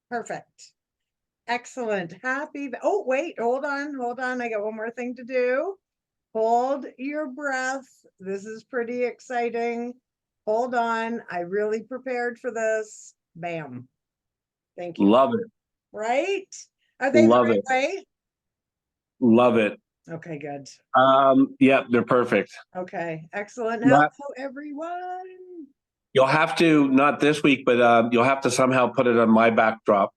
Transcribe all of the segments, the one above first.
Perfect. Excellent. Oh, wait, hold on. I got one more thing to do. Hold your breath. This is pretty exciting. Hold on. I really prepared for this. Bam. Thank you. Love it. Right? Are they the Love right it. way? Love it. Okay, good. Yeah, they're perfect. Okay, excellent. Hello, Not, everyone. you'll have to, not this week, but you'll have to somehow put it on my backdrop.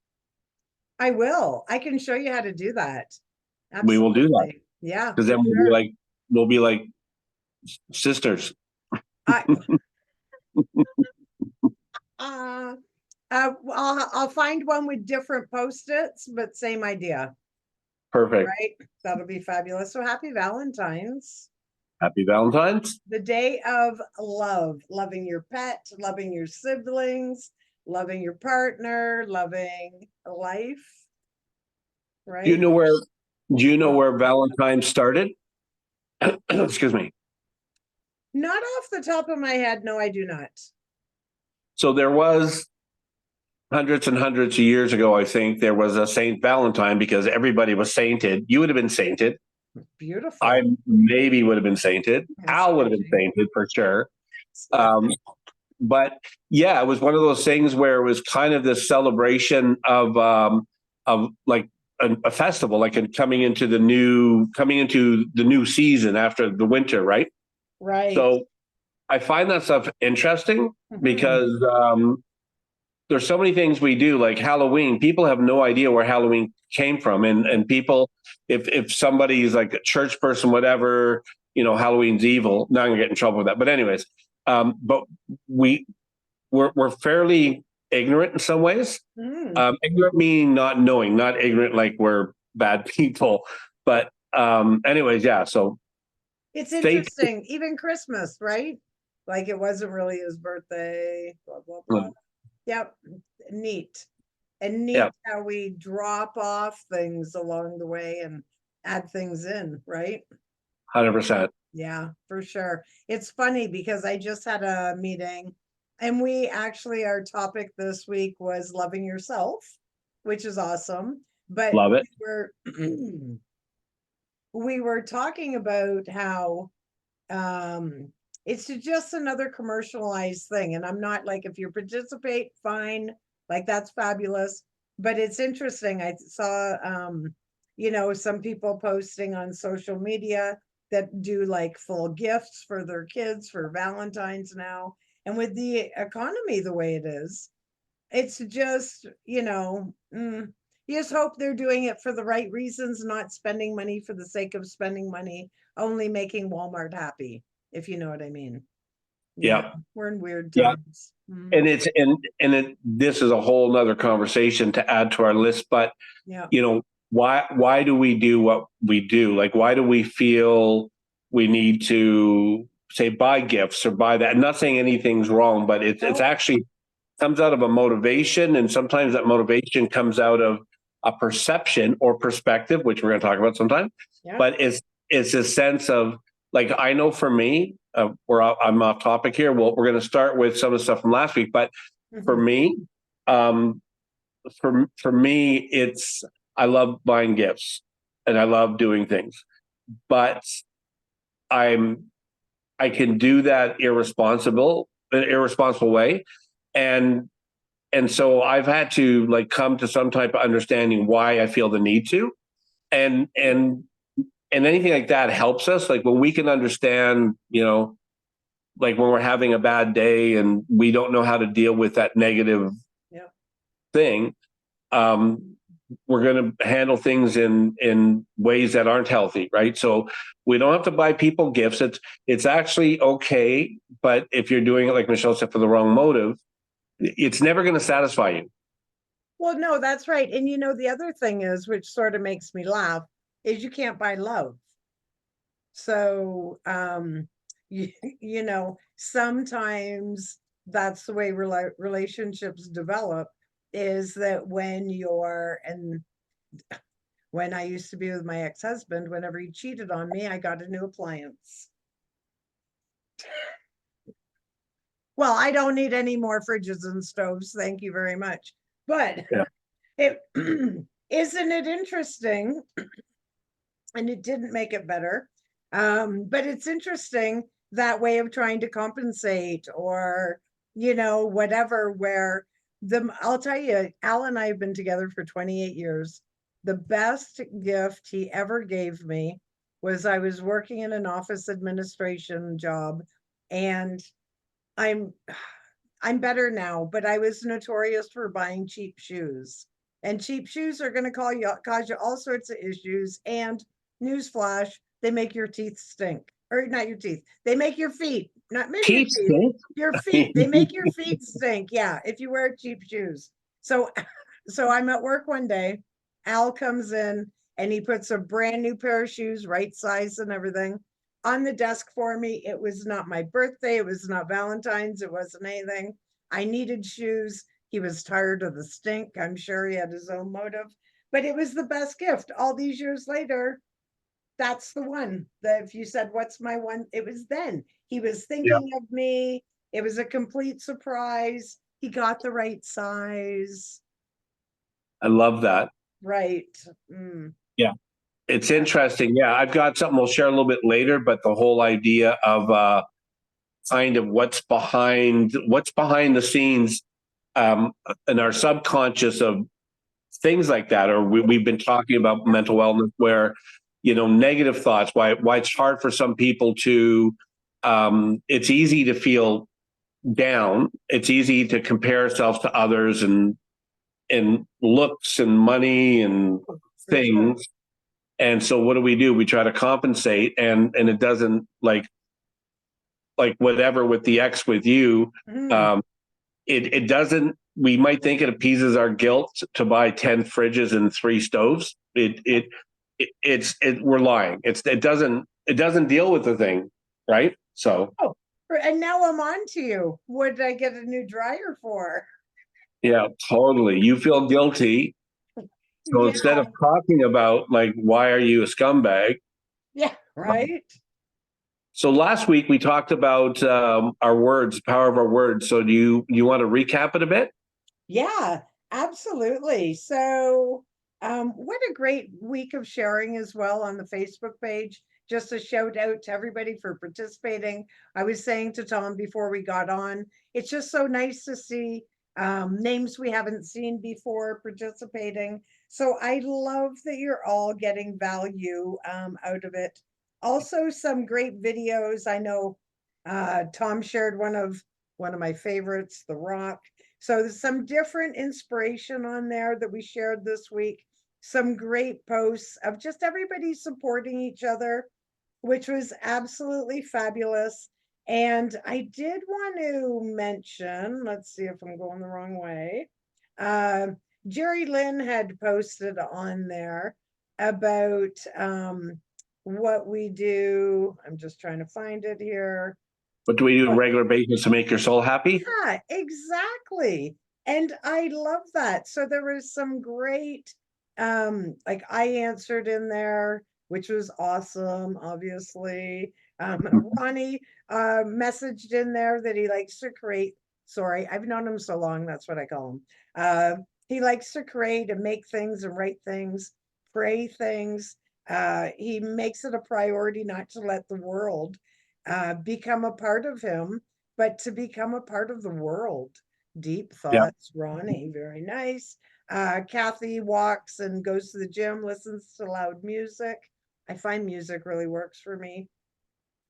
I will. I can show you how to do that. We will do that Absolutely. Yeah, because for then sure. we'll be like sisters. I I'll find one with different post-its, but same idea, Perfect. right? That'll be fabulous. So happy Valentine's, Happy Valentine's. the day of love, loving your pet, loving your siblings, loving your partner, loving life, Do you right? know where? Do you know where Valentine's started? Excuse me. Not off the top of my head, no, I do not. So there was hundreds and hundreds of years ago, I think there was a Saint Valentine because everybody was sainted. You would have been sainted. I Beautiful. maybe would have been sainted. That's Al would have been touching. sainted for sure. Um, but yeah, it was one of those things where it was kind of this celebration of like a festival, like coming into the new season after the winter, right? Right. So I find that stuff interesting Mhm. because there's so many things we do, like Halloween. People have no idea where Halloween came from, and people, if somebody's like a church person, whatever, Halloween's evil. Not gonna get in trouble with that, but anyways, but we we're fairly ignorant in some ways. Mm. Ignorant meaning not knowing, not ignorant like we're bad people. But anyways, yeah. So It's faith. interesting. Even Christmas, right? Like it wasn't really his birthday, blah, blah, blah. Yep. Neat. And Yeah, neat how we drop off things along the way and add things in, right? 100%. Yeah, for sure. It's funny because I just had a meeting and we actually, our topic this week was loving yourself, which is awesome. But Love it. we were talking about how um it's just another commercialized thing, and I'm not like, if you participate, fine, like that's fabulous, but it's interesting. I saw some people posting on social media that do like full gifts for their kids for Valentine's now, and with the economy the way it is, it's just, you just hope they're doing it for the right reasons, not spending money for the sake of spending money, only making Walmart happy, if you know what I mean. Yeah, Yeah, we're in weird yeah. times. And this is a whole nother conversation to add to our list. But Yeah. why do we do what we do? Like, why do we feel we need to say buy gifts or buy that? I'm not saying anything's wrong, but it's No. actually comes out of a motivation, and sometimes that motivation comes out of a perception or perspective, which we're going to talk about sometime. Yeah. But it's a sense of, like, I know for me, I'm off topic here. Well, we're going to start with some of the stuff from last week, but for Mhm. me, um, for me, it's I love buying gifts and I love doing things, but I'm I can do that irresponsible way, and so I've had to like come to some type of understanding why I feel the need to, and anything like that helps us. Like when we can understand, like when we're having a bad day and we don't know how to deal with that negative Yeah. thing, um, we're going to handle things in ways that aren't healthy, right? So we don't have to buy people gifts. It's actually okay, but if you're doing it like Michelle said for the wrong motive, it's never going to satisfy you. Well, no, that's right. And the other thing is, which sort of makes me laugh, is you can't buy love. So, sometimes that's the way relationships develop, is that when I used to be with my ex-husband, whenever he cheated on me, I got a new appliance. Well, I don't need any more fridges and stoves. Thank you very much. But Yeah. It isn't it interesting? And it didn't make it better. But it's interesting that way of trying to compensate or, whatever, where I'll tell you, Al and I have been together for 28 years. The best gift he ever gave me was I was working in an office administration job, and I'm I'm better now, but I was notorious for buying cheap shoes. And cheap shoes are going to cause you all sorts of issues. And newsflash, they make your teeth stink. Or not your teeth. They make your feet, not maybe your Keep teeth, stink. your feet. They make your feet stink. Yeah, if you wear cheap shoes. So so I'm at work one day. Al comes in and he puts a brand new pair of shoes, right size and everything, on the desk for me. It was not my birthday. It was not Valentine's. It wasn't anything. I needed shoes. He was tired of the stink. I'm sure he had his own motive, but it was the best gift. All these years later, that's the one that if you said, what's my one? It was then. He was Yeah, thinking of me. It was a complete surprise. He got the right size. I love that. Right. Mm, Yeah. It's yeah. interesting. Yeah, I've got something we'll share a little bit later, but the whole idea of kind of what's behind the scenes um, in our subconscious of things like that, or we've been talking about mental wellness, where negative thoughts. Why it's hard for some people to. It's easy to feel down. It's easy to compare ourselves to others and looks and money and For sure. things. And so what do? We try to compensate, and it doesn't like whatever with the ex with you. Mm, Um, it doesn't. We might think it appeases our guilt to buy 10 fridges and 3 stoves. We're lying. It doesn't deal with the thing, right? So oh, and now I'm on to you. What did I get a new dryer for? yeah, totally. You feel guilty. So instead Yeah. of talking about like why are you a scumbag. Yeah. Right. So last week we talked about our words, power of our words. So do you want to recap it a bit? Yeah, absolutely. So, what a great week of sharing as well on the Facebook page. Just a shout out to everybody for participating. I was saying to Tom before we got on, it's just so nice to see names we haven't seen before participating. So I love that you're all getting value out of it. Also, some great videos. I know Tom shared one of my favorites, The Rock. So there's some different inspiration on there that we shared this week. Some great posts of just everybody supporting each other, which was absolutely fabulous. And I did want to mention, let's see if I'm going the wrong way. Uh, Jerry Lynn had posted on there about what we do. I'm just trying to find it here. What do we do on a regular basis to make your soul happy? Yeah, exactly. And I love that. So there was some great like I answered in there, which was awesome, obviously. Ronnie messaged in there that he likes to create. Sorry, I've known him so long, that's what I call him. He likes to create and make things and write things, pray things. He makes it a priority not to let the world become a part of him, but to become a part of the world. Deep Yeah, thoughts, Ronnie, very nice. Kathy walks and goes to the gym, listens to loud music. I find music really works for me.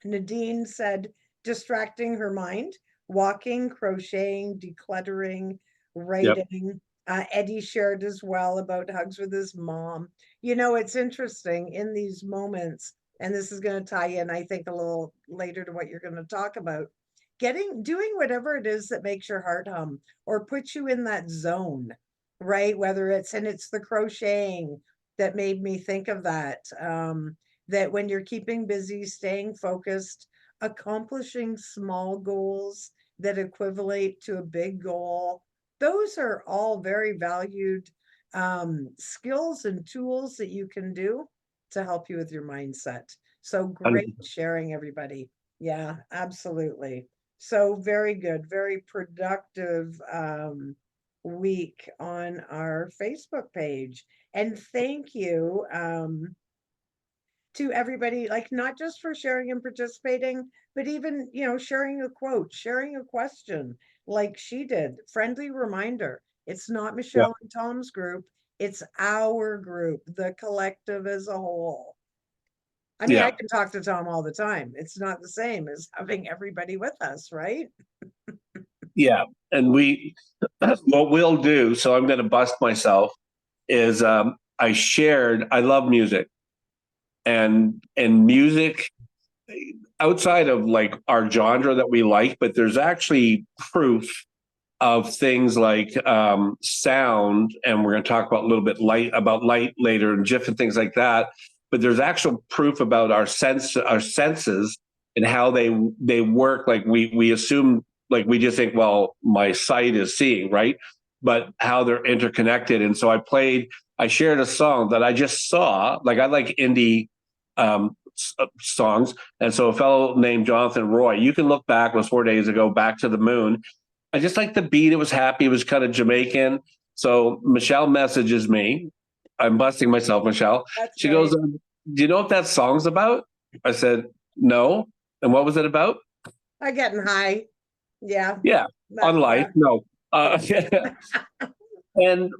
Nadine said distracting her mind, walking, crocheting, decluttering, yep, writing. Eddie shared as well about hugs with his mom. It's interesting in these moments, and this is going to tie in, I think, a little later to what you're going to talk about. Doing whatever it is that makes your heart hum or puts you in that zone, right? It's the crocheting that made me think of that. That when you're keeping busy, staying focused, accomplishing small goals that equivalent to a big goal, those are all very valued skills and tools that you can do to help you with your mindset. So great 100%. sharing, everybody. Yeah, absolutely. So very good, very productive. week on our Facebook page. And thank you to everybody, like not just for sharing and participating, but even, sharing a quote, sharing a question like she did. Friendly reminder, it's not Yeah. Michelle and Tom's group, it's our group, the collective as a whole. I mean, I Yeah. can talk to Tom all the time. It's not the same as having everybody with us, right? Yeah. And what we'll do, so I'm going to bust myself, is I love music, and music outside of like our genre that we like, but there's actually proof of things like sound, and we're going to talk about a little bit light later, and different things like that. But there's actual proof about our senses, and how they work. Like we assume, like we just think, well, my sight is seeing, right? But how they're interconnected. And so I shared a song that I just saw. Like I like indie songs, and so a fellow named Jonathan Roy. You can look back. It was 4 days ago. Back to the Moon. I just like the beat. It was happy. It was kind of Jamaican. So Michelle messages me. I'm busting myself, Michelle. That's She goes, great. "Do you know what that song's about?" I said, "No." And what was it about? I getting high. Yeah. Yeah, That, on life. yeah. No. and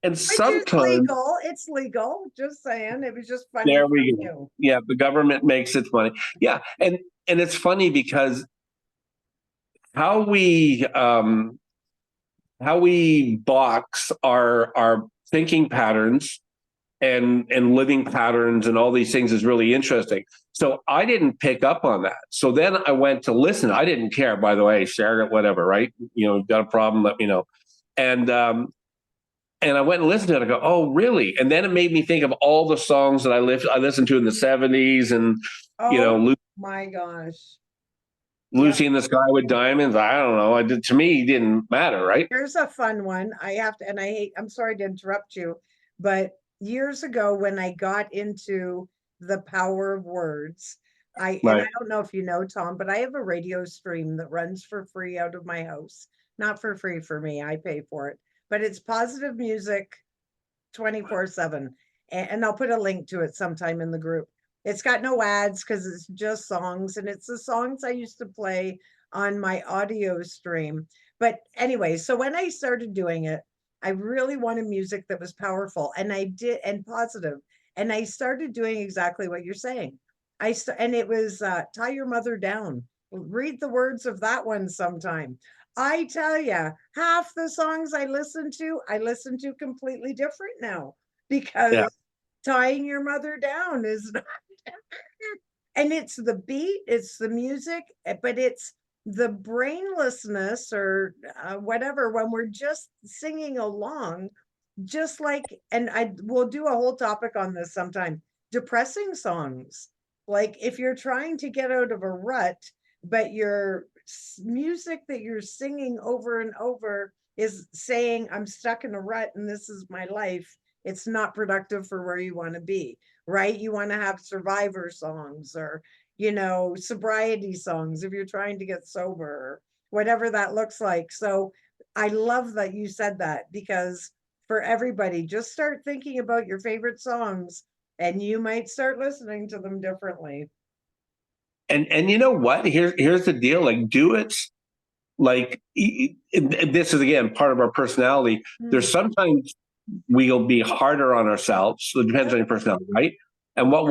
and Which is sometimes legal. It's legal. Just saying. It was just funny there from we go. you. Yeah, the government makes its money. Yeah, and it's funny because how we um how we box our thinking patterns and living patterns and all these things is really interesting. So I didn't pick up on that. So then I went to listen. I didn't care, by the way, share it, whatever, right? Got a problem, let me know. And I went and listened to it. I go, oh, really? And then it made me think of all the songs that I listened to in the 70s, and you Oh know, Lu- my gosh. Yep. Lucy in the Sky with Diamonds. I don't know. To me, it didn't matter, right? Here's a fun one. I have to, and I'm sorry to interrupt you, but years ago when I got into the power of words, and I Right. don't know if you know, Tom, but I have a radio stream that runs for free out of my house. Not for free for me, I pay for it, but it's positive music 24/7. And I'll put a link to it sometime in the group. It's got no ads because it's just songs, and it's the songs I used to play on my audio stream. But anyway, so when I started doing it, I really wanted music that was powerful, and I did, and positive. And I started doing exactly what you're saying. And it was Tie Your Mother Down. Read the words of that one sometime. I tell you, half the songs I listen to completely different now Yeah. because tying your mother down is not, and it's the beat, it's the music, but it's the brainlessness or whatever when we're just singing along, just like, and I will do a whole topic on this sometime. Depressing songs, like if you're trying to get out of a rut, but your music that you're singing over and over is saying, I'm stuck in a rut and this is my life, it's not productive for where you want to be, right? You want to have survivor songs or, sobriety songs if you're trying to get sober, or whatever that looks like. So I love that you said that, because for everybody, just start thinking about your favorite songs and you might start listening to them differently. And you know what? Here's the deal. Like, do it. Like, this is again part of our personality. Hmm. There's sometimes we'll be harder on ourselves. So it depends Yep, on your personality, right? And of course.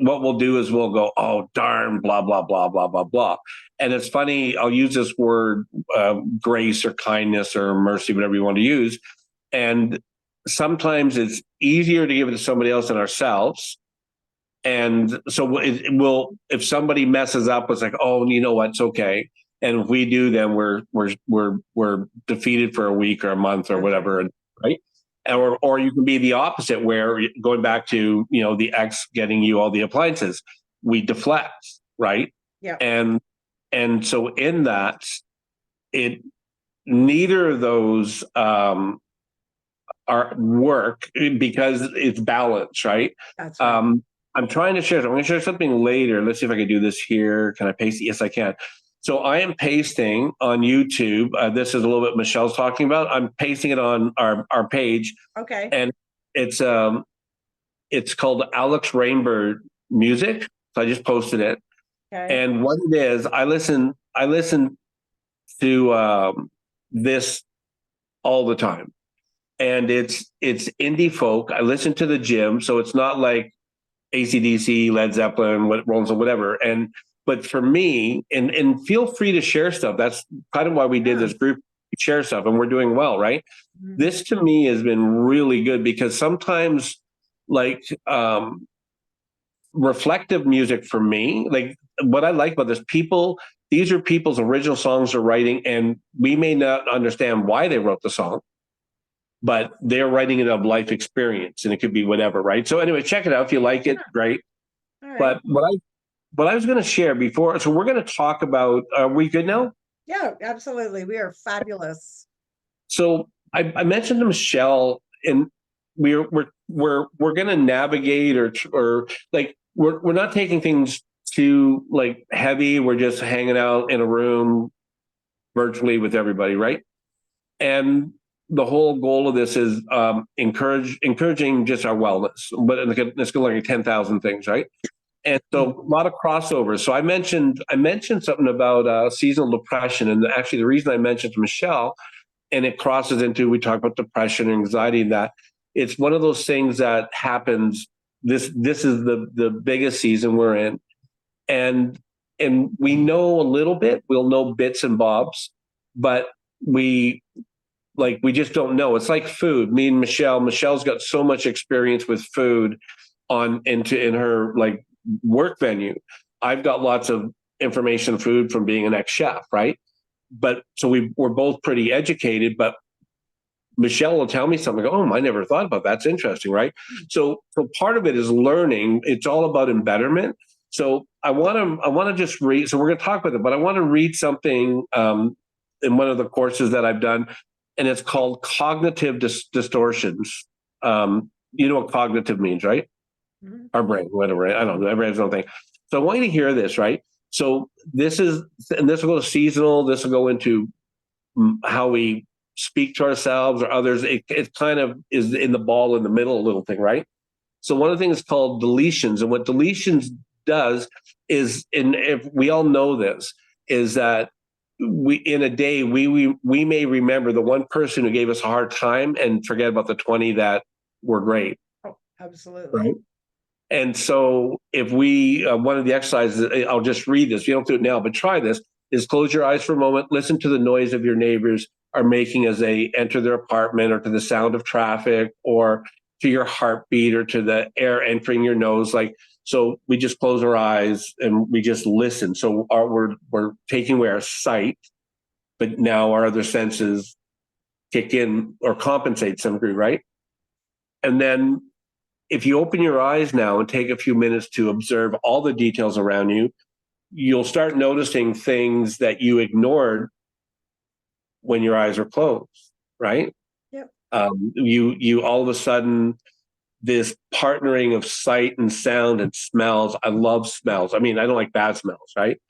what we'll do is we'll go, oh darn, blah blah blah blah blah blah. And it's funny. I'll use this word, grace or kindness or mercy, whatever you want to use. And sometimes it's easier to give it to somebody else than ourselves. And so it will, if somebody messes up, it's like, oh, you know what, it's okay. And if we do, then we're defeated for a week or a month or That's right. whatever, right? Or you can be the opposite, where going back to the ex getting you all the appliances, we deflect, right? Yeah, And so in that, it neither of those are work, because it's balance, right? that's right. Um, I'm trying to share. I'm going to share something later. Let's see if I can do this here. Can I paste it? Yes, I can. So I am pasting on YouTube. This is a little bit Michelle's talking about. I'm pasting it on our page, Okay, and it's called Alex Rainbird Music. So I just posted it. okay. And what it is, I listen to this all the time, and it's indie folk. I listen to the gym, so it's not like AC/DC, Led Zeppelin, what Rolling Stone, whatever. And but for me, and feel free to share stuff. That's kind of why we did Yeah. this group. Share stuff, and we're doing well, right? Mhm. This to me has been really good because sometimes, like reflective music for me, like what I like about this, these are people's original songs they're writing, and we may not understand why they wrote the song, but they're writing it of life experience, and it could be whatever, right? So anyway, check it out if you like it, great. All right. But what I was going to share before, so we're going to talk about. Are we good now? Yeah, absolutely. We are fabulous. So I mentioned to Michelle, and we're going to navigate or like we're not taking things too like heavy. We're just hanging out in a room virtually with everybody, right? And the whole goal of this is encouraging just our wellness, but it's going to like 10,000 things, right? And so a lot of crossovers. So I mentioned something about seasonal depression, and actually the reason I mentioned to Michelle, and it crosses into, we talk about depression and anxiety, and that it's one of those things that happens. This is the biggest season we're in, and we know a little bit. We'll know bits and bobs, but we we just don't know. It's like food. Me and Michelle's got so much experience with food in her like work venue. I've got lots of information on food from being an ex-chef, right? But so we're both pretty educated, but Michelle will tell me something. Oh, I never thought about that. That's interesting, right? So part of it is learning. It's all about embetterment. So I want to just read. So we're going to talk about it, but I want to read something in one of the courses that I've done, and it's called cognitive distortions. You know what cognitive means, right? Mhm. Our brain, whatever. I don't know. Everybody has their own thing. So I want you to hear this, right? So this will go to seasonal. This will go into how we speak to ourselves or others. It kind of is in the ball in the middle, little thing, right? So one of the things is called deletions, and what deletions does is, and if we all know this, is that we in a day we may remember the one person who gave us a hard time and forget about the 20 that were great, Oh, absolutely. right? And so, if we, one of the exercises, I'll just read this. You don't do it now, but try this, is close your eyes for a moment, listen to the noise of your neighbors are making as they enter their apartment, or to the sound of traffic, or to your heartbeat, or to the air entering your nose. Like, so we just close our eyes and we just listen. So we're taking away our sight, but now our other senses kick in or compensate to some degree, right? And then if you open your eyes now and take a few minutes to observe all the details around you, you'll start noticing things that you ignored when your eyes are closed, right? Yep. You all of a sudden, this partnering of sight and sound and smells. I love smells. I mean, I don't like bad smells, right?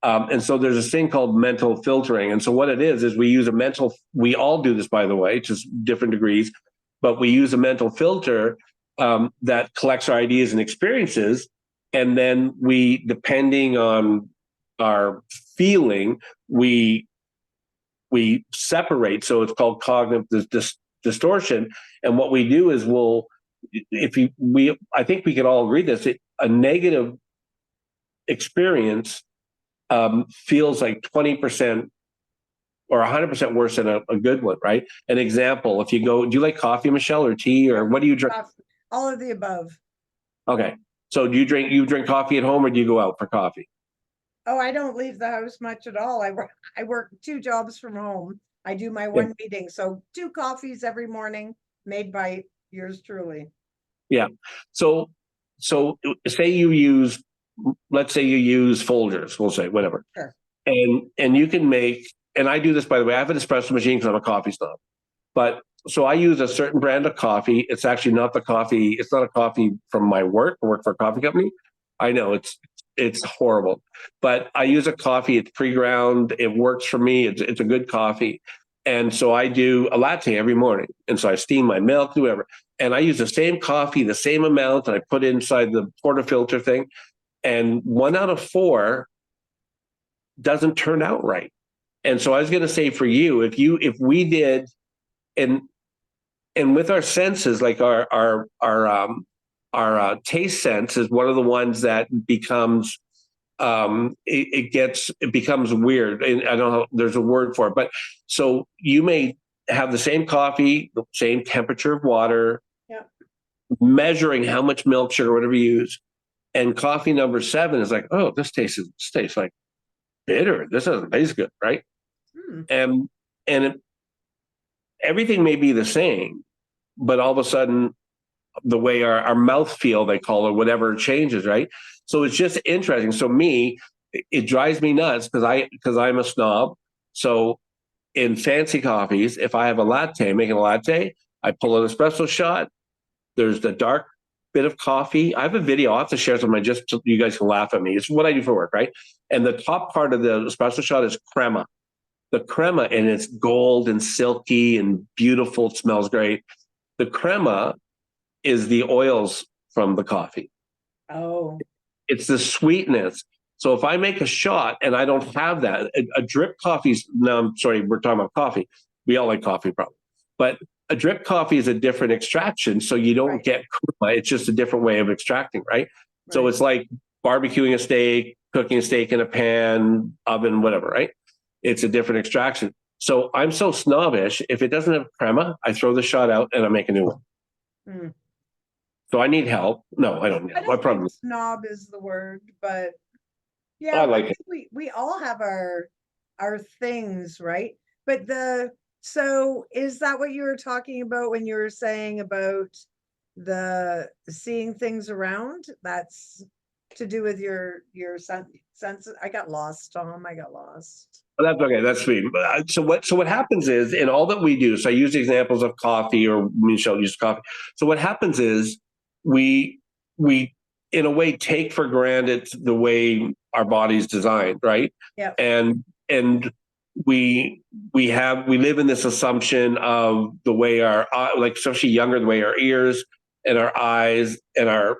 And so there's this thing called mental filtering. And so what it is we all do this, by the way, just different degrees, but we use a mental filter that collects our ideas and experiences. And then depending on our feeling, we separate. So it's called cognitive distortion. And what we do is I think we could all agree this, a negative experience feels like 20% or 100% worse than a good one, right? An example, if you go, do you like coffee, Michelle, or tea, or what do you drink? All of the above. Okay. So you drink coffee at home, or do you go out for coffee? Oh, I don't leave the house much at all. I work two jobs from home. I do my Yeah. one meeting, so two coffees every morning made by yours truly. Yeah. So, so say let's say you use Folgers, we'll say, whatever. Sure. And you can make, and I do this, by the way, I have an espresso machine because I'm a coffee snob. But so I use a certain brand of coffee. It's actually not the coffee. It's not a coffee from my work. I work for a coffee company. I know it's it's horrible. But I use a coffee. It's pre-ground. It works for me. It's a good coffee. And so I do a latte every morning. And so I steam my milk, do whatever. And I use the same coffee, the same amount, and I put it inside the portafilter thing. And 1 out of 4 doesn't turn out right. And so I was going to say for you, if we did, and with our senses, like our taste sense is one of the ones that becomes it becomes weird, and I don't know, there's a word for it, but so you may have the same coffee, the same temperature of water, Yeah. measuring how much milk, sugar, whatever you use, and coffee number 7 is like, oh, this tastes like bitter. This doesn't taste good, right? Hmm. And everything may be the same, but all of a sudden the way our mouth feel, they call it, whatever, changes, right? So it's just interesting. So it drives me nuts because I'm a snob. So in fancy coffees, if I have a latte, making a latte, I pull an espresso shot. There's the dark bit of coffee. I have a video. I'll have to share some. Just so you guys can laugh at me. It's what I do for work, right? And the top part of the espresso shot is crema. The crema, and it's gold and silky and beautiful. It smells great. The crema is the oils from the coffee. Oh. It's the sweetness. So if I make a shot and I don't have that, a drip coffee's, no, I'm sorry, we're talking about coffee. We all like coffee probably. But a drip coffee is a different extraction. So you don't Right. get crema. It's just a different way of extracting, right? So Right. it's like barbecuing a steak, cooking a steak in a pan, oven, whatever, right? It's a different extraction. So I'm so snobbish. If it doesn't have crema, I throw the shot out and I make a new one. Hmm. So I need help. No, I don't need I help. I don't think probably, snob is the word, but yeah, I I like think it. we all have our things, right? But so is that what you were talking about when you were saying about the seeing things around? That's to do with your sense. I got lost, Tom. I got lost. But that's okay. That's sweet. So what happens is in all that we do, so I use examples of coffee, or Michelle used coffee. So what happens is we we in a way take for granted the way our body's designed, right? Yeah. And we live in this assumption of the way our like, especially younger, the way our ears and our eyes and our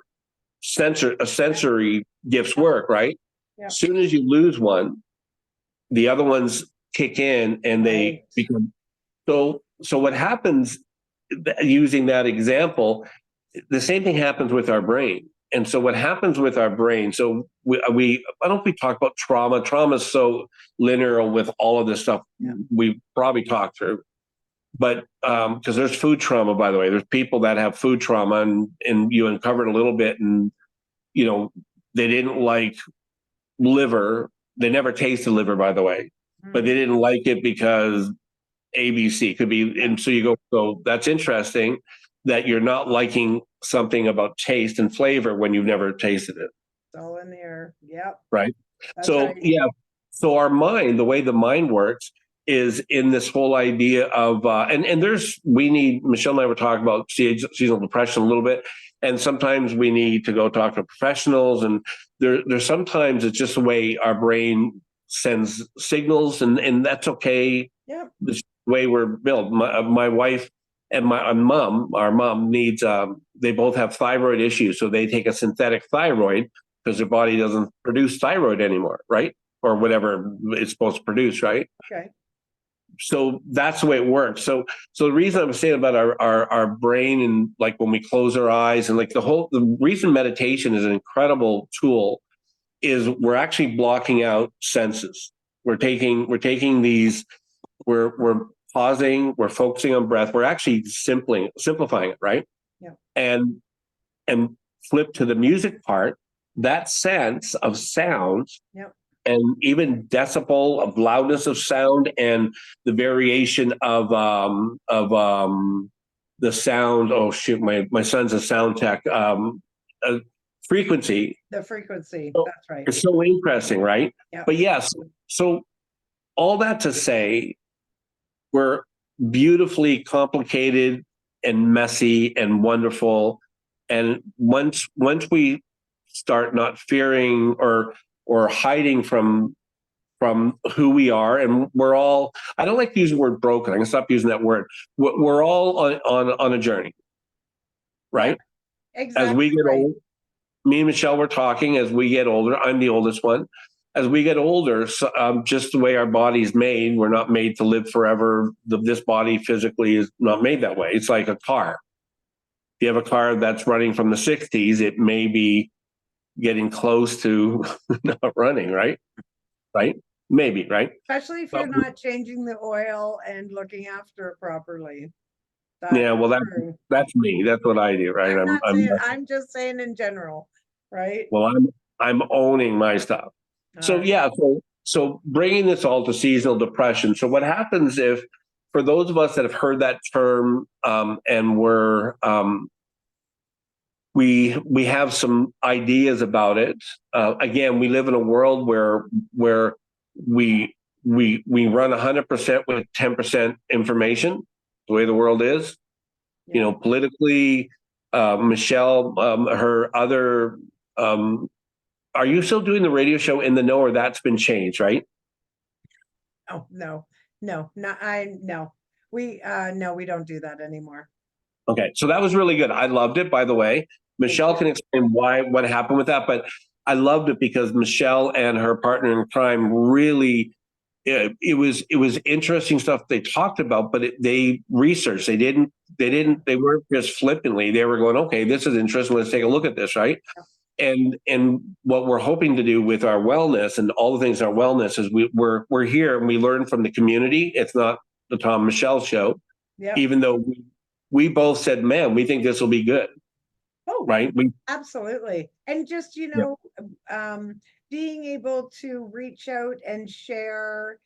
sensory gifts work, right? Yeah. As soon as you lose one, the other ones kick in and they Right. become so what happens, using that example, the same thing happens with our brain. And so what happens with our brain, so we I don't know if we talk about trauma is so linear with all of this stuff. Yeah. We probably talked through, but because there's food trauma, by the way, there's people that have food trauma, and you uncovered a little bit, and you know they didn't like liver. They never tasted liver, by the way, but Mm. they didn't like it because ABC could be. And so you go, so that's interesting that you're not liking something about taste and flavor when you've never tasted it. It's all in there. Yep. Right. That's So, right. yeah. So our mind, the way the mind works is in this whole idea of, and we need, Michelle and I were talking about seasonal depression a little bit. And sometimes we need to go talk to professionals, and there's sometimes it's just the way our brain sends signals, and that's okay. Yep. The way we're built. My wife and our mom needs, they both have thyroid issues. So they take a synthetic thyroid because their body doesn't produce thyroid anymore, right? Or whatever it's supposed to produce, right? Okay. So that's the way it works. So the reason I'm saying about our brain, and like when we close our eyes, and like the reason meditation is an incredible tool is we're actually blocking out senses. We're taking these, we're pausing, we're focusing on breath, we're actually simplifying it, right? Yeah. And flip to the music part, that sense of sound, Yep. and even decibel of loudness of sound, and the variation of the sound. Oh shoot, my son's a sound tech. Frequency. The frequency. So That's right. it's so interesting, right? Yeah. But yes, so all that to say, we're beautifully complicated and messy and wonderful. And once we start not fearing or hiding from who we are. And we're all, I don't like to use the word broken. I'm gonna stop using that word. We're all on a journey, Yeah, right? As exactly we get right. old, me and Michelle were talking, as we get older, I'm the oldest one. As we get older, so, just the way our body's made, we're not made to live forever. This body physically is not made that way. It's like a car. If you have a car that's running from the 60s, it may be getting close to not running, right? Right? Maybe, right? Especially if But you're not changing the oil and looking after it properly. That's yeah, well, true. that's me. That's what I do, right? I'm not saying, I'm just saying in general, right? Well, I'm owning my stuff. All So right. yeah, so bringing this all to seasonal depression. So what happens if, for those of us that have heard that term, and we have some ideas about it. Again, we live in a world where we we run 100% with 10% information. The way the world is, Yeah. politically. Michelle, her other. Are you still doing the radio show In the Know, or that's been changed, right? Oh, no, no, not I, no. No, we don't do that anymore. Okay, so that was really good. I loved it, by the way. Thank Michelle you. can explain what happened with that, but I loved it because Michelle and her partner in crime really, it was interesting stuff they talked about, but they researched. They weren't just flippantly. They were going, okay, this is interesting. Let's take a look at this, right? And what we're hoping to do with our wellness and all the things in our wellness is we're here and we learn from the community. It's not the Tom Michelle show, Yep. even though we both said, man, we think this will be good, Oh, right? We absolutely. And just, Yeah. um, being able to reach out and share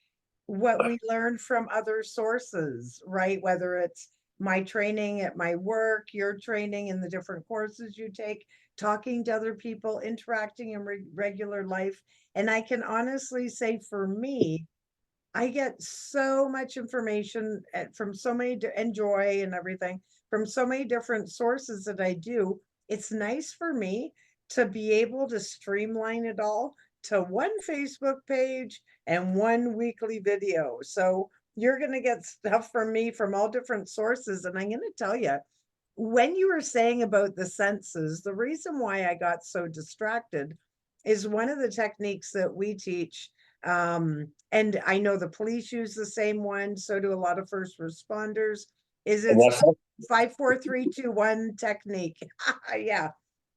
what we learned from other sources, right? Whether it's my training at my work, your training in the different courses you take, talking to other people, interacting in regular life. And I can honestly say for me, I get so much information from so many and joy and everything from so many different sources that I do. It's nice for me to be able to streamline it all to one Facebook page and one weekly video. So you're going to get stuff from me from all different sources. And I'm going to tell you, when you were saying about the senses, the reason why I got so distracted is one of the techniques that we teach. And I know the police use the same one, so do a lot of first responders. Is it's what's that? 5 4 3 2 1 technique. Yeah,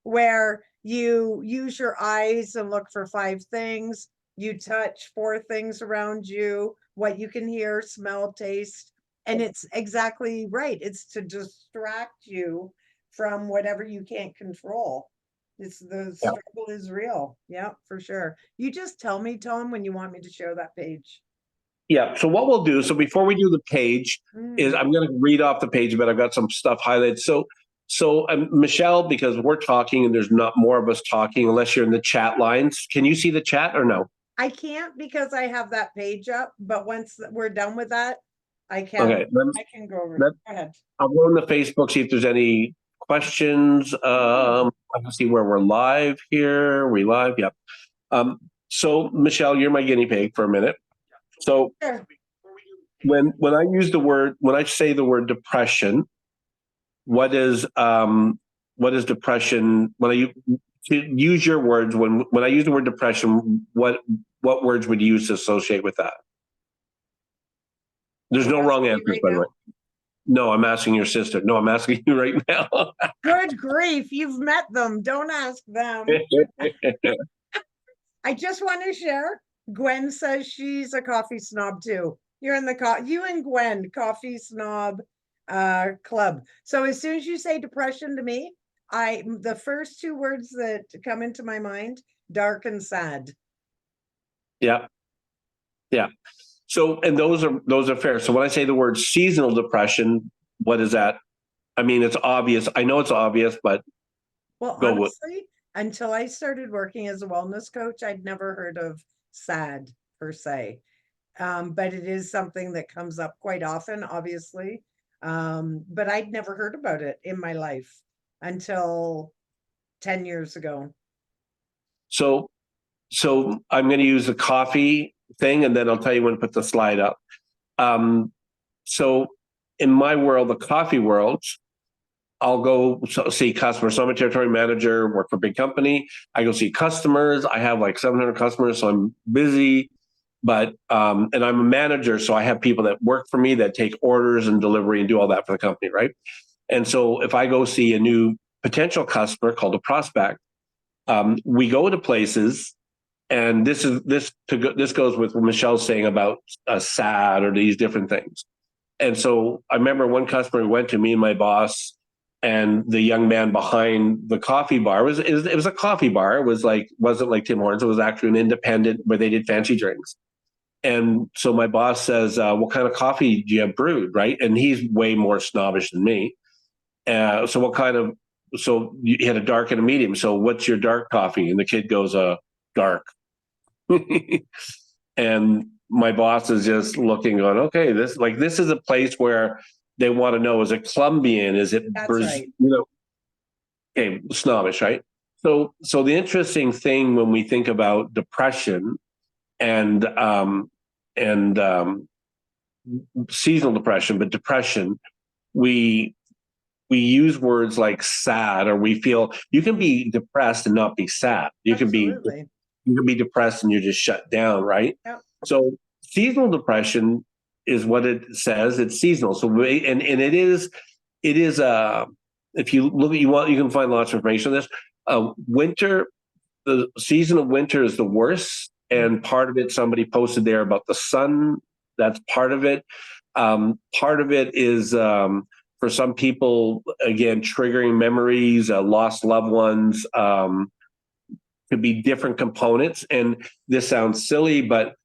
where you use your eyes and look for 5 things. You touch 4 things around you, what you can hear, smell, taste, and it's exactly right. It's to distract you from whatever you can't control. It's the Yeah. struggle is real. Yeah, for sure. You just tell me, Tom, when you want me to share that page. Yeah. So what we'll do, so before we do the page, is Mm. I'm going to read off the page, but I've got some stuff highlighted. So Michelle, because we're talking and there's not more of us talking unless you're in the chat lines. Can you see the chat or no? I can't because I have that page up, but once we're done with that, I can Okay. Then, I can go over. then Go ahead. I'll go on the Facebook, see if there's any questions. I can see where we're live here. We live? Yep. So Michelle, you're my guinea pig for a minute. So Sure. when I say the word depression, what is depression? When I use your words, when I use the word depression, what words would you use to associate with that? There's You're no wrong asking me answers, right by the now? way. No, I'm asking your sister. No, I'm asking you right now. Good grief, you've met them. Don't ask them. I just want to share. Gwen says she's a coffee snob too. You're in the you and Gwen coffee snob club. So as soon as you say depression to me, the first 2 words that come into my mind, dark and sad. Yeah, yeah. So, and those are fair. So when I say the word seasonal depression, what is that? I mean, it's obvious. I know it's obvious, but Well, go with. honestly, until I started working as a wellness coach, I'd never heard of SAD per se. But it is something that comes up quite often, obviously. But I'd never heard about it in my life until 10 years ago. So I'm going to use the coffee thing, and then I'll tell you when to put the slide up. Um, so in my world, the coffee world, I'll go see customers. So I'm a territory manager, work for a big company. I go see customers. I have like 700 customers, so I'm busy. But and I'm a manager, so I have people that work for me that take orders and delivery and do all that for the company, right? And so if I go see a new potential customer called a prospect, we go to places, and this goes with what Michelle's saying about S.A.D or these different things. And so I remember one customer went to me and my boss, and the young man behind the coffee bar it was a coffee bar. It wasn't like Tim Hortons. It was actually an independent where they did fancy drinks. And so my boss says, "What kind of coffee do you have brewed?" Right? And he's way more snobbish than me. So what kind of? So you had a dark and a medium. So what's your dark coffee? And the kid goes, dark." And my boss is just looking on, okay, this is a place where they want to know, is it Colombian? Is it That's Brazil? right. Okay, snobbish, right? So the interesting thing when we think about depression and and seasonal depression, but depression, we we use words like sad, or we feel you can be depressed and not be sad. Absolutely. You can be depressed and you're just shut down, right? Yep. So seasonal depression is what it says. It's seasonal. So and it is if you look at you can find lots of information on this. Winter, the season of winter is the worst, and part of it somebody posted there about the sun. That's part of it. Part of it is for some people, again, triggering memories, lost loved ones. Could be different components. And this sounds silly, but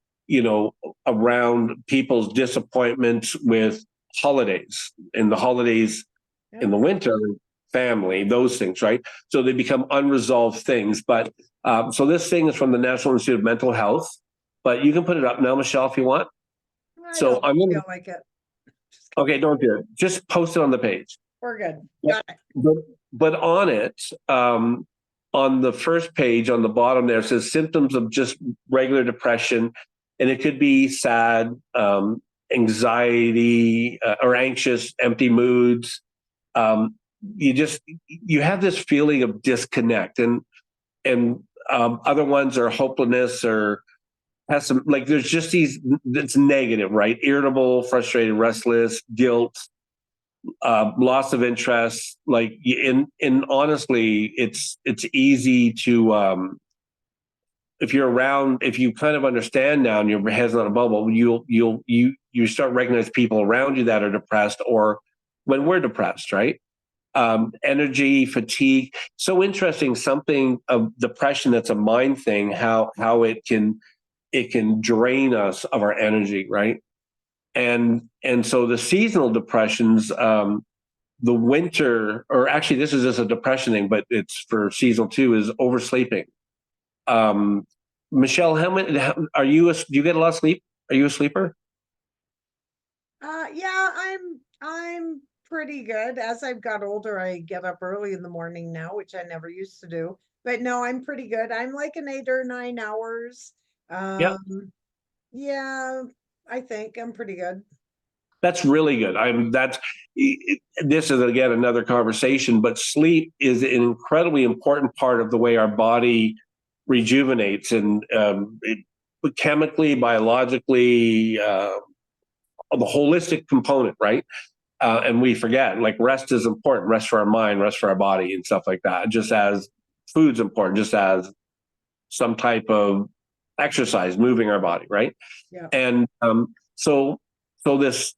around people's disappointments with holidays, and the holidays in the winter, family, those things, right? So they become unresolved things. But so this thing is from the National Institute of Mental Health, but you can put it up now, Michelle, if you want. I So don't I'm going feel to, like it. okay, don't do it. Just post it on the page. We're good. Got it. But on it, on the first page, on the bottom there, it says symptoms of just regular depression. And it could be sad, anxiety, or anxious, empty moods. Um, you have this feeling of disconnect, and other ones are hopelessness or has some, like, there's just these, it's negative, right? Irritable, frustrated, restless, guilt, loss of interest. Like, in honestly, it's easy to, if you're around, if you kind of understand now and your head's not a bubble, you start recognizing people around you that are depressed, or when we're depressed, right? Energy, fatigue. So interesting, something of depression that's a mind thing, how it can drain us of our energy, right? And so the seasonal depressions, the winter, or actually this is just a depression thing, but it's for seasonal too, is oversleeping. Um, Michelle, do you get a lot of sleep? Are you a sleeper? Yeah, I'm pretty good. As I've got older, I get up early in the morning now, which I never used to do. But no, I'm pretty good. I'm like an 8 or 9 hours. Yeah, Yeah, I think I'm pretty good. that's really good. This is again another conversation, but sleep is an incredibly important part of the way our body rejuvenates, and chemically, biologically, the holistic component, right? And we forget, like, rest is important, rest for our mind, rest for our body, and stuff like that. Just as food's important, just as some type of exercise, moving our body, right? Yeah. And so this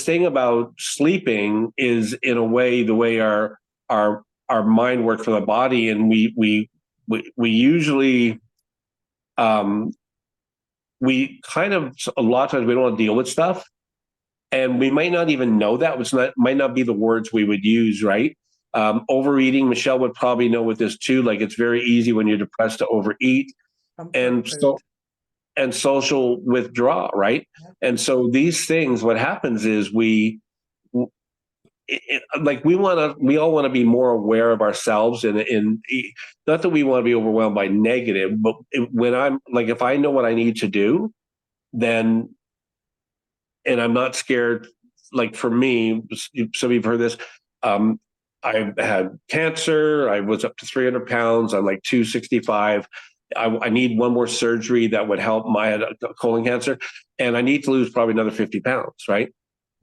thing about sleeping is, in a way, the way our mind works for the body, and we usually um, we kind of, a lot of times we don't want to deal with stuff, and we might not even know that, which might not be the words we would use, right? Overeating, Michelle would probably know with this too. Like, it's very easy when you're depressed to overeat, Comfort and food. social withdrawal, right? Yeah. And so these things, what happens is like we all want to be more aware of ourselves, and not that we want to be overwhelmed by negative, but when I'm like, if I know what I need to do, then, and I'm not scared. Like for me, some of you've heard this. Um, I had cancer. I was up to 300 pounds. I'm like 265. I need one more surgery that would help my colon cancer, and I need to lose probably another 50 pounds, right?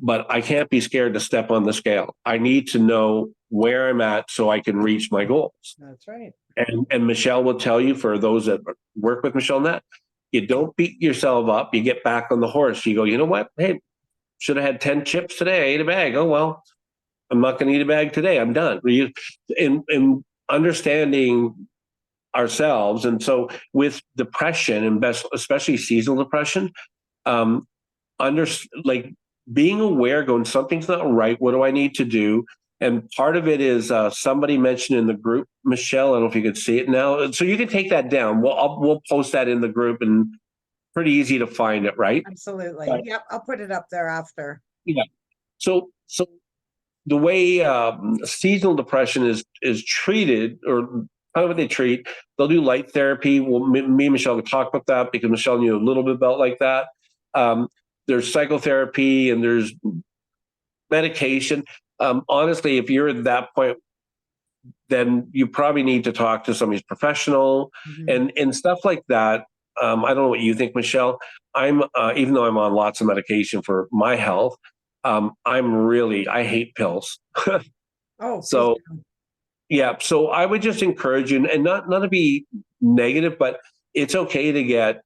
But I can't be scared to step on the scale. I need to know where I'm at so I can reach my goals. That's right. And Michele will tell you, for those that work with Michele, that you don't beat yourself up. You get back on the horse. You go, you know what? Hey, should have had 10 chips today. I ate a bag. Oh, well, I'm not going to eat a bag today. I'm done. In understanding ourselves. And so with depression, and especially seasonal depression, um, like being aware, going, something's not right. What do I need to do? And part of it is somebody mentioned in the group, Michele, I don't know if you could see it now. So you can take that down. We'll post that in the group, and pretty easy to find it, right? Absolutely. But, Yep. I'll put it up there after. yeah. So the way seasonal depression is treated, or kind of what they treat, they'll do light therapy. Well, me and Michele will talk about that because Michele knew a little bit about like that. Um, there's psychotherapy and there's medication. Honestly, if you're at that point, then you probably need to talk to somebody's professional and stuff like that. I don't know what you think, Michele. I'm even though I'm on lots of medication for my health, I hate pills. Oh, please So do. yeah, so I would just encourage you, and not to be negative, but it's okay to get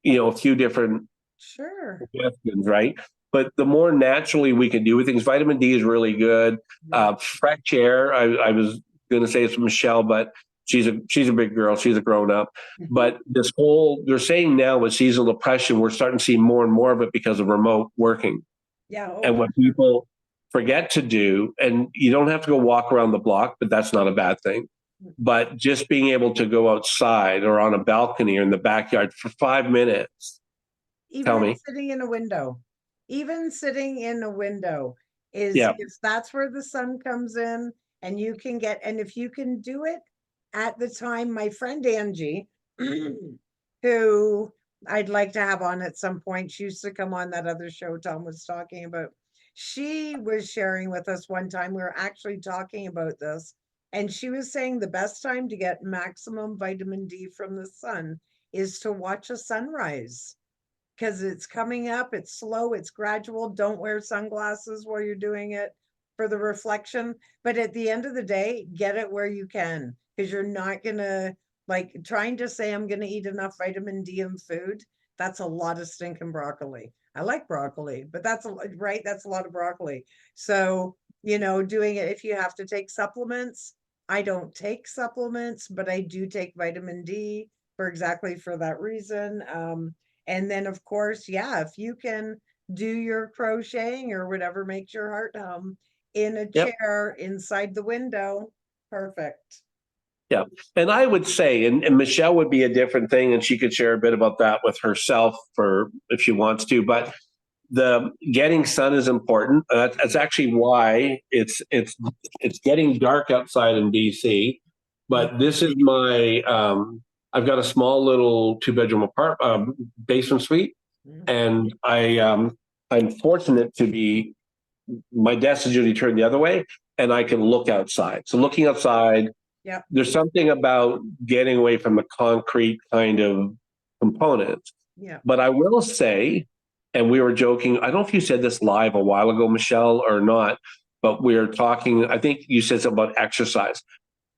a few different Sure. suggestions, right? But the more naturally we can do with things, vitamin D is really good. Yeah. Fresh air. I was going to say it's Michele, but she's a big girl. She's a grown up. But they're saying now with seasonal depression, we're starting to see more and more of it because of remote working. Yeah. Oh, And for what sure. people forget to do, and you don't have to go walk around the block, but that's not a bad thing. But just being able to go outside or on a balcony or in the backyard for 5 minutes. Tell Even me. sitting in a window, even sitting in a window is, Yeah. if that's where the sun comes in and you can get, and if you can do it at the time, my friend Angie, who I'd like to have on at some point, she used to come on that other show Tom was talking about. She was sharing with us one time, we were actually talking about this, and she was saying the best time to get maximum vitamin D from the sun is to watch a sunrise because it's coming up, it's slow, it's gradual. Don't wear sunglasses while you're doing it for the reflection. But at the end of the day, get it where you can because you're not going to, like, trying to say, I'm going to eat enough vitamin D in food. That's a lot of stinking broccoli. I like broccoli, but right. That's a lot of broccoli. So, doing it, if you have to take supplements, I don't take supplements, but I do take vitamin D for that reason. And then, of course, yeah, if you can do your crocheting or whatever makes your heart in a Yep. chair inside the window, perfect. Yeah. And I would say, and Michele would be a different thing, and she could share a bit about that with herself for if she wants to. But the getting sun is important. That's actually why it's getting dark outside in BC. But this is my I've got a small little 2 bedroom basement suite, Mhm. and I'm fortunate to be, my desk is usually turned the other way, and I can look outside. So looking outside, Yep. there's something about getting away from the concrete kind of components. Yeah. But I will say, and we were joking, I don't know if you said this live a while ago, Michele, or not, but we were talking, I think you said something about exercise.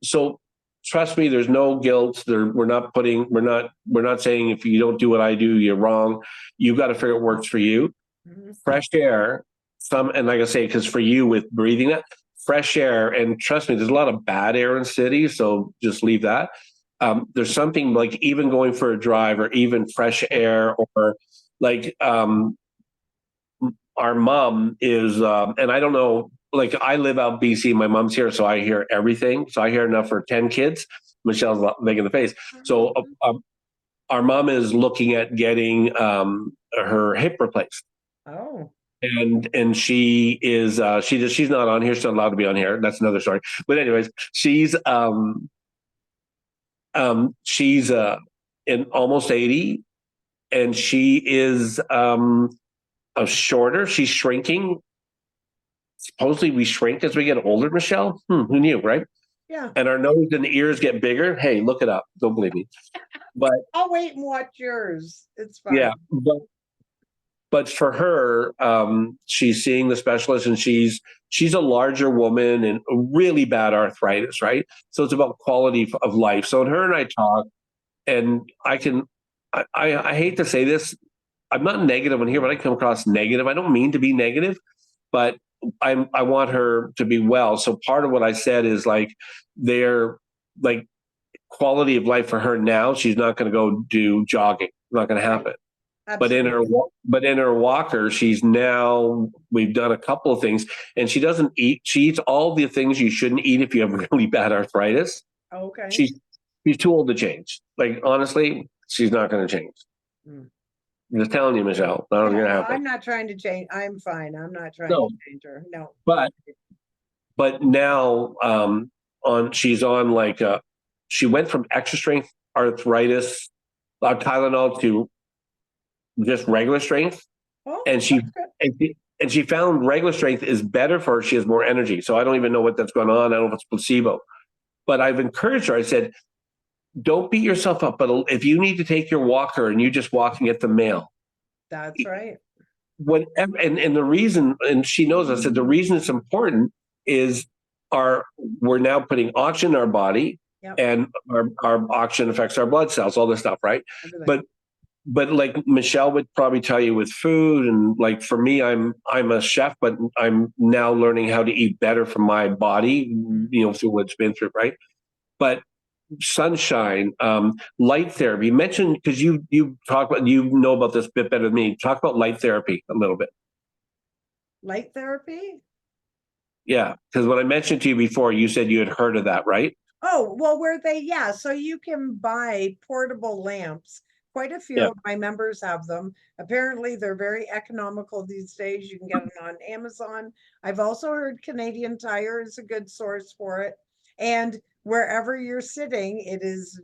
So trust me, there's no guilt. We're not saying if you don't do what I do, you're wrong. You've got to figure out what works for you. Mhm. Fresh air, and like I say, because for you with breathing it, fresh air, and trust me, there's a lot of bad air in cities, so just leave that. There's something like even going for a drive or even fresh air, or like our mom is, and I don't know, like I live out BC, my mom's here, so I hear everything. So I hear enough for 10 kids. Michele's making the face. So our mom is looking at getting her hip replaced. Oh, and she is she's not on here. She's not allowed to be on here. That's another story. But anyways, she's in almost 80, and she is shorter. She's shrinking. Supposedly we shrink as we get older, Michelle. Who knew, right? Yeah. And our nose and ears get bigger. Hey, look it up. Don't believe me. But I'll wait and watch yours. It's yeah, fine. but for her, she's seeing the specialist, and she's a larger woman and really bad arthritis, right? So it's about quality of life. So her and I talk, and I hate to say this, I'm not negative on here, but I come across negative. I don't mean to be negative, but I want her to be well. So part of what I said is like they're like quality of life for her now. She's not going to go do jogging. Not going to Right. happen. Absolutely. But in her walker, she's now we've done a couple of things, and she doesn't eat. She eats all the things you shouldn't eat if you have really bad arthritis. Okay. She's she's too old to change. Like honestly, she's not going to change. Mm. I'm just telling you, Michelle, not Yeah, going to no, happen. I'm not trying to change. I'm fine. I'm not trying to No, change her. No. but now on she's on like she went from extra strength arthritis Tylenol to just regular strength, Oh, and that's good. she found regular strength is better for her. She has more energy. So I don't even know what that's going on. I don't know if it's placebo, but I've encouraged her. I said, don't beat yourself up. But if you need to take your walker and you just walking at the mail, That's right. whatever. And the reason, and she knows, I said, the reason it's important is our, we're now putting oxygen in our body, Yep. and our oxygen affects our blood cells, all this stuff, right? Everything. But like Michelle would probably tell you with food, and like for me, I'm a chef, but I'm now learning how to eat better for my body, through what's been through, right? But sunshine, light therapy. You mentioned, because you talk about, you know about this a bit better than me. Talk about light therapy a little bit. Light therapy? Yeah, because when I mentioned to you before, you said you had heard of that, right? Oh, well, yeah, so you can buy portable lamps. Quite a few Yeah, of my members have them. Apparently, they're very economical these days. You can get them on Amazon. I've also heard Canadian Tire is a good source for it. And wherever you're sitting, it is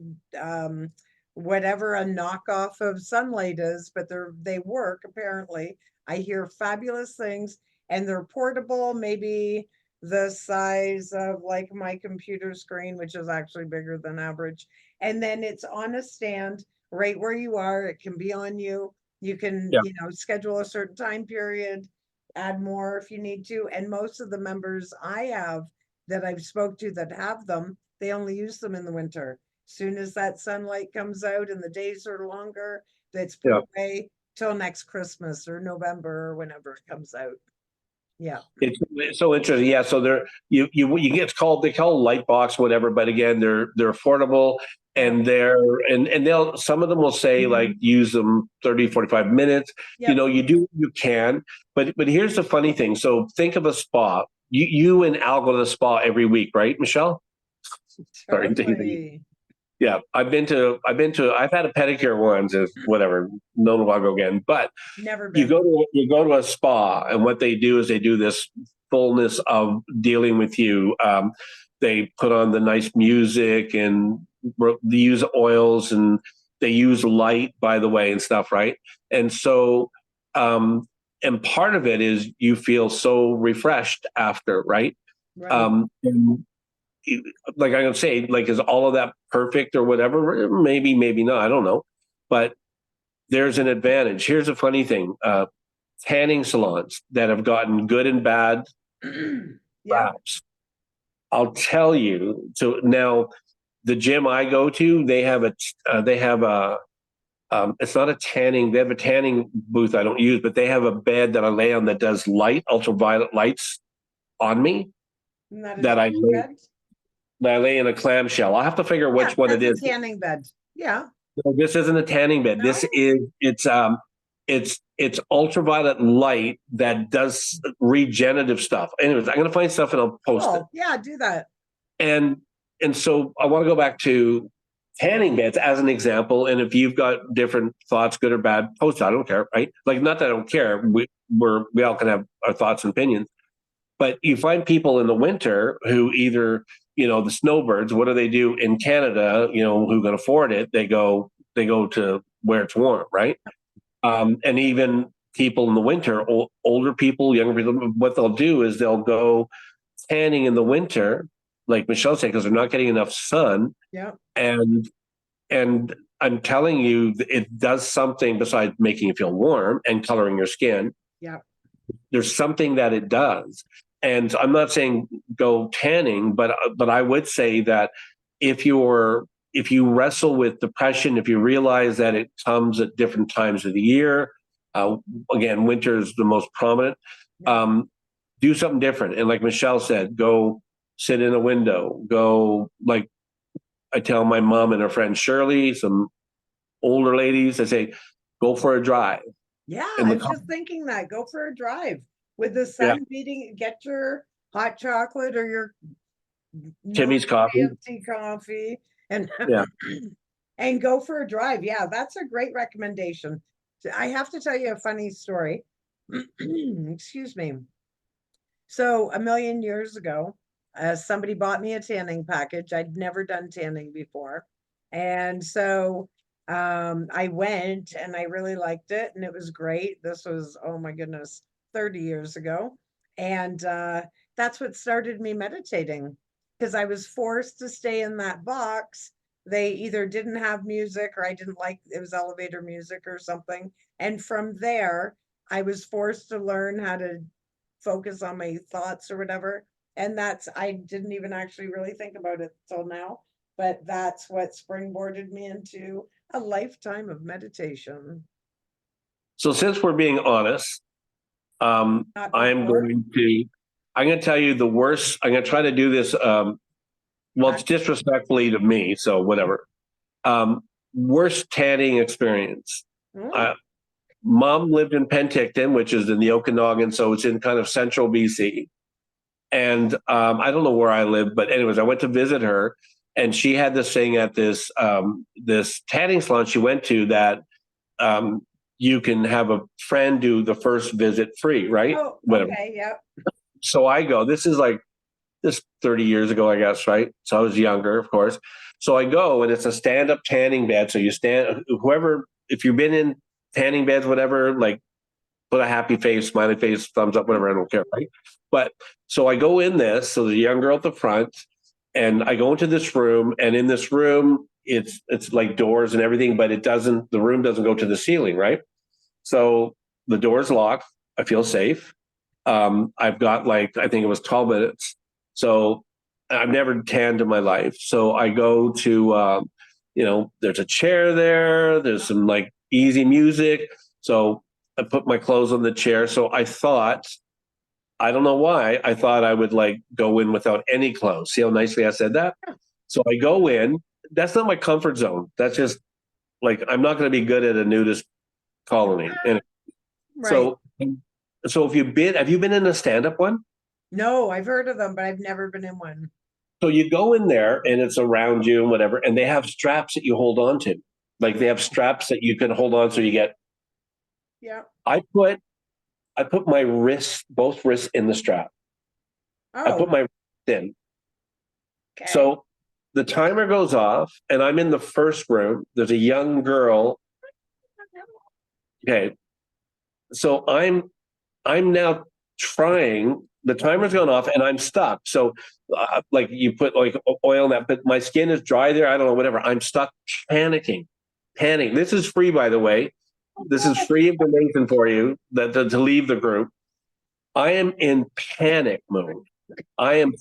whatever a knockoff of Sunlight is, but they work apparently. I hear fabulous things, and they're portable, maybe the size of like my computer screen, which is actually bigger than average. And then it's on a stand right where you are. It can be on you. You can, yeah, schedule a certain time period, add more if you need to. And most of the members I have that I've spoke to that have them, they only use them in the winter. Soon as that sunlight comes out and the days are longer, that's put yeah. away till next Christmas or November or whenever it comes out. Yeah. It's so interesting. Yeah, so they're you get, it's called, they call light box whatever, but again, they're affordable, Yep. and and they'll, some of them will say like use them 30 45 minutes. Yep. You do, you can, but here's the funny thing. So think of a spa. You and Al go to the spa every week, right, Michelle? Sorry. Totally. Yeah, I've had a pedicure once, is whatever, no one will go again. But Never been. you go to a spa, and what they do is they do this fullness of dealing with you. They put on the nice music, and they use oils, and they use light, by the way, and stuff, right? And so, and part of it is you feel so refreshed after, right? Right. And like I would say, like, is all of that perfect or whatever? Maybe, maybe not. I don't know. But there's an advantage. Here's a funny thing. Tanning salons that have gotten good and bad Yep. raps. I'll tell you. So now the gym I go to, they have a, it's not a tanning, they have a tanning booth I don't use, but they have a bed that I lay on that does ultraviolet lights on me, Isn't that a that I tanning lay, bed? that I lay in a clamshell. I'll have to figure Yeah, which one it that's a is. tanning bed. Yeah. No, this isn't a tanning bed. This No? is it's ultraviolet light that does regenerative stuff. Anyways, I'm gonna find stuff and I'll post it. Cool. Yeah, do that. And so I want to go back to tanning beds as an example. And if you've got different thoughts, good or bad, post it. I don't care, right? Like, not that I don't care. we all can have our thoughts and opinions. But you find people in the winter who either, the snowbirds, what do they do in Canada? Who can afford it? They go to where it's warm, right? And even people in the winter, older people, younger people, what they'll do is they'll go tanning in the winter, like Michelle said, because they're not getting enough sun. Yeah. And I'm telling you, it does something besides making you feel warm and coloring your skin. Yeah. There's something that it does. And I'm not saying go tanning, but I would say that if you wrestle with depression, if you realize that it comes at different times of the year, again, winter is the most prominent. Do something different. And like Michelle said, go sit in a window. Go, like I tell my mom and her friend Shirley, some older ladies, I say, go for a drive. Yeah, In I the was just thinking that. Go for a drive with the Yeah, sun beating. Get your hot chocolate or your Timmy's coffee. tea coffee and Yeah. and go for a drive. Yeah, that's a great recommendation. I have to tell you a funny story. Excuse me. So a million years ago, somebody bought me a tanning package. I'd never done tanning before. And so I went and I really liked it and it was great. This was, oh my goodness, 30 years ago. And that's what started me meditating because I was forced to stay in that box. They either didn't have music or I didn't like it was elevator music or something. And from there, I was forced to learn how to focus on my thoughts or whatever. And I didn't even actually really think about it till now, but that's what springboarded me into a lifetime of meditation. So since we're being honest, Not I'm before. going to tell you the worst. I'm going to try to do this. Well, it's disrespectfully to me, so whatever. Worst tanning experience. Mm, Mom lived in Penticton, which is in the Okanagan, so it's in kind of central BC. And I don't know where I live, but anyways, I went to visit her, and she had this thing at this tanning salon she went to that you can have a friend do the first visit free, right? oh, Whatever. okay. Yep. So I go. This is like this 30 years ago, I guess, right? So I was younger, of course. So I go, and it's a stand-up tanning bed. So you stand, whoever, if you've been in tanning beds, whatever, like put a happy face, smiley face, thumbs up, whatever. I don't care, right? But so I go in this. So there's a young girl at the front, and I go into this room, and in this room, it's like doors and everything, but the room doesn't go to the ceiling, right? So the door's locked. I feel safe. I've got like, I think it was 12 minutes. So I've never tanned in my life. So I go to, there's a chair there. There's some like easy music. So I put my clothes on the chair. So I don't know why, I thought I would like go in without any clothes. See how nicely I said that? So I go in. That's not my comfort zone. That's just like, I'm not going to be good at a nudist colony. And Right. so, so have you been in a stand-up one? No, I've heard of them, but I've never been in one. So you go in there and it's around you and whatever, and they have straps that you hold on to. Like they have straps that you can hold on so you get. Yeah. I put my wrists, both wrists in the strap. I Oh, put my wrist in. okay. So the timer goes off and I'm in the first room. There's a young girl. Okay. So I'm now trying. The timer's gone off, and I'm stuck. So, like you put like oil in that, but my skin is dry there. I don't know, whatever. I'm stuck, panicking. This is free, by the way. This is free information for you that to leave the group. I am in panic mode. I am,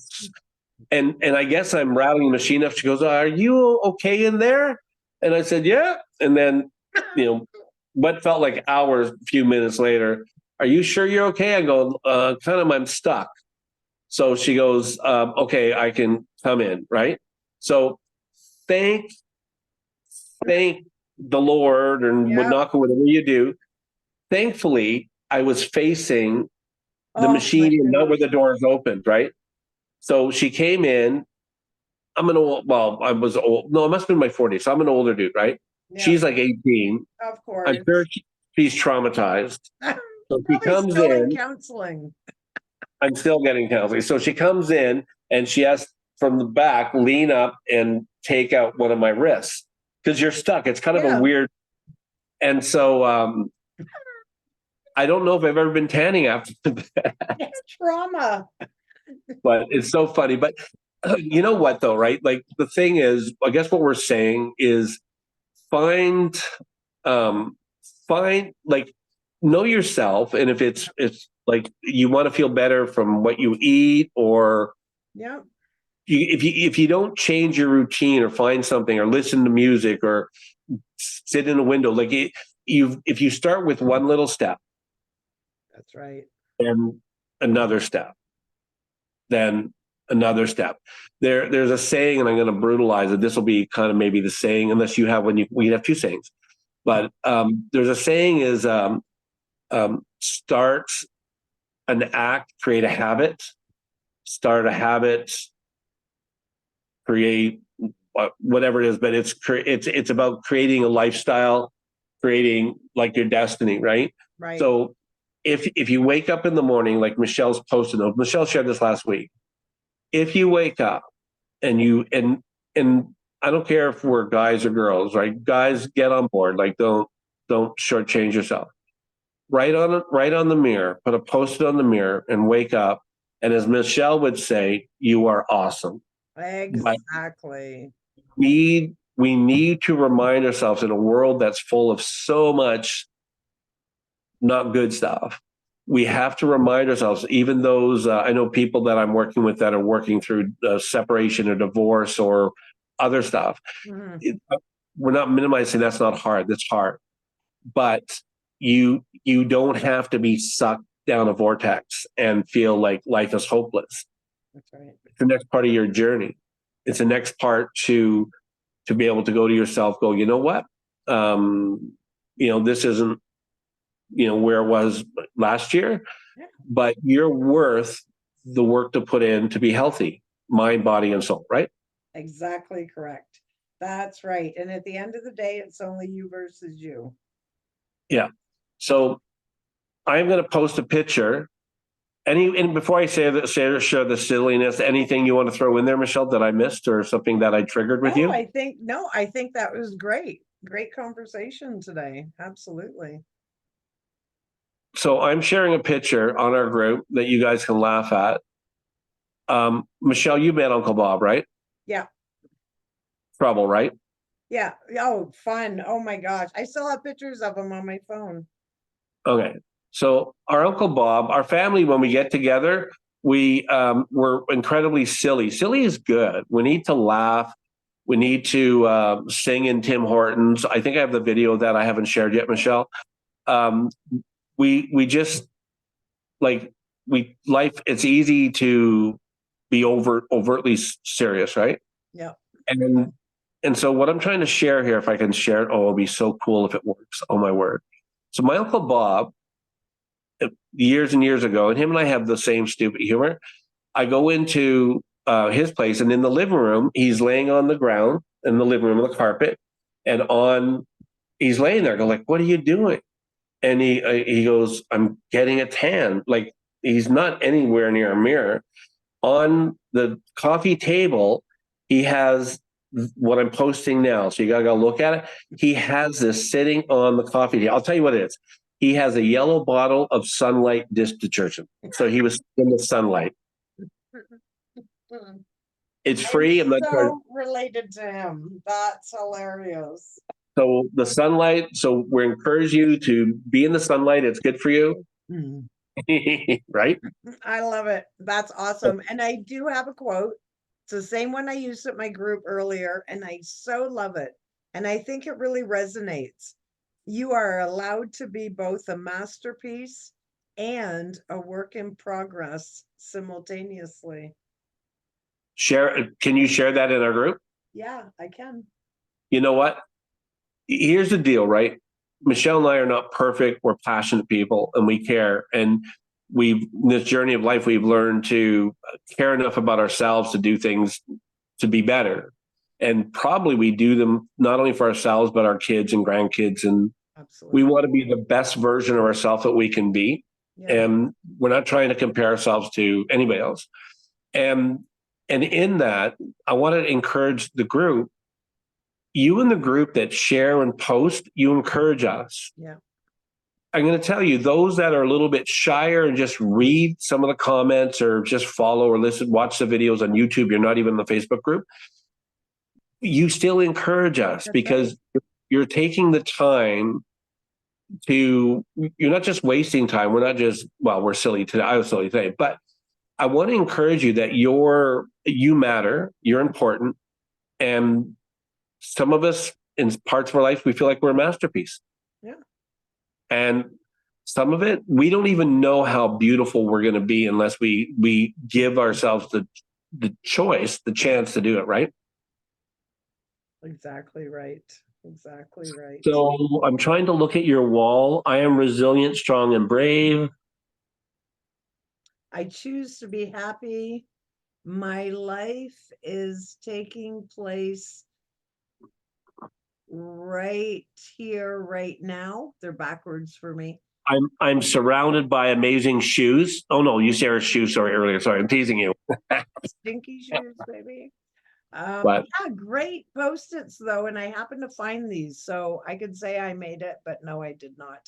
and I guess I'm rattling the machine up. She goes, "Are you okay in there?" And I said, "Yeah." And then, what felt like hours, a few minutes later, "Are you sure you're okay?" I go, kind of, I'm stuck. So she goes, okay, I can come in, right? So thank, thank the Lord, and would Yeah. knock on whatever you do. Thankfully, I was facing the Oh my machine and not goodness. where the doors opened, right? So she came in. I was old. No, I must have been my 40s. So I'm an older dude, right? Yeah, She's like 18. of I'm sure course. she's traumatized. So she Probably comes still in in. counseling. I'm still getting counseling. So she comes in and she has from the back lean up and take out one of my wrists because you're stuck. It's kind of a Yeah, weird. And so I don't know if I've ever been tanning after that, it's trauma. but it's so funny. But you know what though, right? Like the thing is, I guess what we're saying is find um like know yourself, and if it's like you want to feel better from what you eat, or Yeah, if you don't change your routine or find something or listen to music or sit in a window, like you if you start with one little step that's right. and another step, then another step. There's a saying, and I'm going to brutalize it. This will be kind of maybe the saying, unless you have we have two sayings. But there's a saying is start an act, create a habit. Start a habit, create whatever it is. But it's about creating a lifestyle, creating like your destiny, right? Right. So if you wake up in the morning, like Michelle's posted, Michelle shared this last week. If you wake up and and I don't care if we're guys or girls, right? Guys, get on board. Like don't shortchange yourself. Write on the mirror, put a post-it on the mirror, and wake up. And as Michelle would say, you are awesome. But Exactly. we need to remind ourselves in a world that's full of so much not good stuff. We have to remind ourselves, even those I know people that I'm working with that are working through separation or divorce or other stuff. Mhm. We're not minimizing that's not hard. That's hard, but you don't have to be sucked down a vortex and feel like life is hopeless. That's right. It's the next part of your journey. It's the next part to be able to go to yourself, go, you know what? This isn't, where it was last year, Yeah, but you're worth the work to put in to be healthy, mind, body, and soul, right? exactly correct. That's right. And at the end of the day, it's only you versus you. Yeah. So I'm going to post a picture. And before I share the silliness, anything you want to throw in there, Michelle, that I missed or something that I triggered with No, you? I think that was great. Great conversation today. Absolutely. So I'm sharing a picture on our group that you guys can laugh at. Michelle, you met Uncle Bob, right? Yeah. Trouble, right? Yeah. Oh, fun. Oh my gosh. I still have pictures of him on my phone. Okay. So our Uncle Bob, our family, when we get together, we're incredibly silly. Silly is good. We need to laugh. We need to sing in Tim Hortons. I think I have the video that I haven't shared yet, Michelle. Um, we just like we life. It's easy to be overtly serious, right? Yeah. And and so what I'm trying to share here, if I can share it, it'll be so cool if it works. Oh my word! So my Uncle Bob, years and years ago, and him and I have the same stupid humor. I go into his place, and in the living room, he's laying on the ground in the living room on the carpet, and he's laying there. I go like, "What are you doing?" And he goes, "I'm getting a tan." Like he's not anywhere near a mirror. On the coffee table, he has what I'm posting now. So you gotta go look at it. He has this sitting on the coffee table. I'll tell you what it is. He has a yellow bottle of Sunlight dish detergent. So he was in the sunlight. Mm. It's I'm free. I'm not charged. so related to him. That's hilarious. So the sunlight. So we encourage you to be in the sunlight. It's good for you, Mm. right? I love it. That's awesome. And I do have a quote. It's the same one I used at my group earlier, and I so love it. And I think it really resonates. You are allowed to be both a masterpiece and a work in progress simultaneously. Share. Can you share that in our group? Yeah, I can. You know what? Here's the deal, right? Michelle and I are not perfect. We're passionate people and we care. And in this journey of life, we've learned to care enough about ourselves to do things to be better. And probably we do them not only for ourselves, but our kids and grandkids and Absolutely. We want to be the best version of ourselves that we can be. Yeah. And we're not trying to compare ourselves to anybody else. And in that, I want to encourage the group, you in the group that share and post, you encourage us. Yeah. I'm going to tell you, those that are a little bit shyer and just read some of the comments or just follow or listen, watch the videos on YouTube, you're not even in the Facebook group, you still encourage us. That's because right. You're taking the time to, you're not just wasting time. We're not just, well, we're silly today. I was silly today, but I want to encourage you that you matter, you're important. And some of us in parts of our life, we feel like we're a masterpiece. Yeah. And some of it, we don't even know how beautiful we're going to be unless we give ourselves the choice, the chance to do it, right? Exactly right. Exactly right. So I'm trying to look at your wall. I am resilient, strong, and brave. I choose to be happy. My life is taking place right here, right now. They're backwards for me. I'm surrounded by amazing shoes. Oh no, you said shoes. Sorry, earlier. Sorry, I'm teasing you. Stinky shoes, baby. But yeah, great post-its though, and I happen to find these, so I could say I made it, but no, I did not.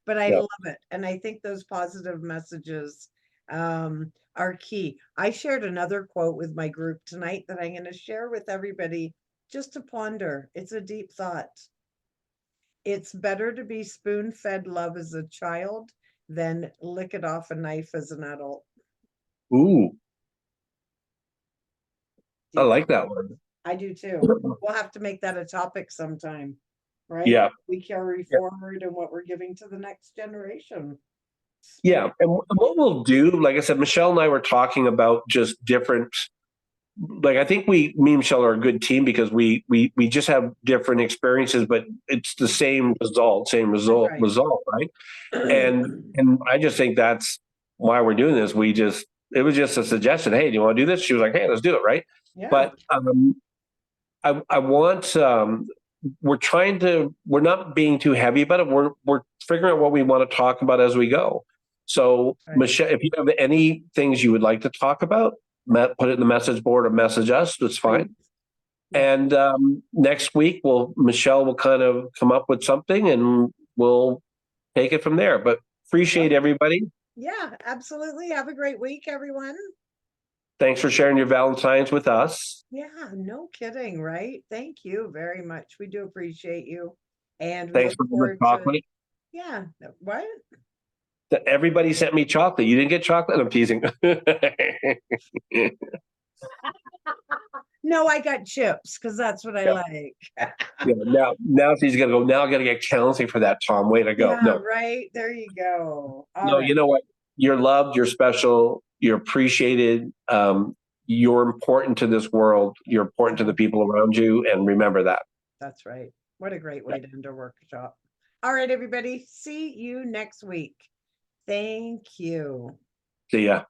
But I love it, and I think those positive messages are key. I shared another quote with my group tonight that I'm going to share with everybody just to ponder. It's a deep thought. It's better to be spoon-fed love as a child than lick it off a knife as an adult. ooh, I Deep. like that one. I do too. We'll have to make that a topic sometime, right? Yeah. We carry forward and what we're giving to the next generation. Yeah. And what we'll do, like I said, Michelle and I were talking about just different, like I think me and Michelle are a good team because we just have different experiences, but it's the same result, right? And I just think that's why we're doing this. It was just a suggestion. Hey, do you want to do this? She was like, hey, let's do it, right? Yeah. But I want we're not being too heavy about it. We're figuring out what we want to talk about as we go. So Michelle, if you have any things you would like to talk about, put it in the message board or message us. That's fine. Yeah. And next week, Michelle will kind of come up with something, and we'll take it from there. But appreciate everybody. Yeah, absolutely. Have a great week, everyone. Thanks for sharing your Valentine's with us. Yeah, no kidding, right? Thank you very much. We do appreciate you. And we Thanks look for the chocolate. Yeah, what? Everybody sent me chocolate. You didn't get chocolate? I'm teasing. No, I got chips because that's what I like. Yeah, now she's gonna go. Now I gotta get counseling for that, Tom. Way to go. Yeah, No, right. There you go. no, you know what? You're loved. You're special. You're appreciated. You're important to this world. You're important to the people around you, and remember that. That's right. What a great way to end our workshop. All right, everybody. See you next week. Thank you. See ya.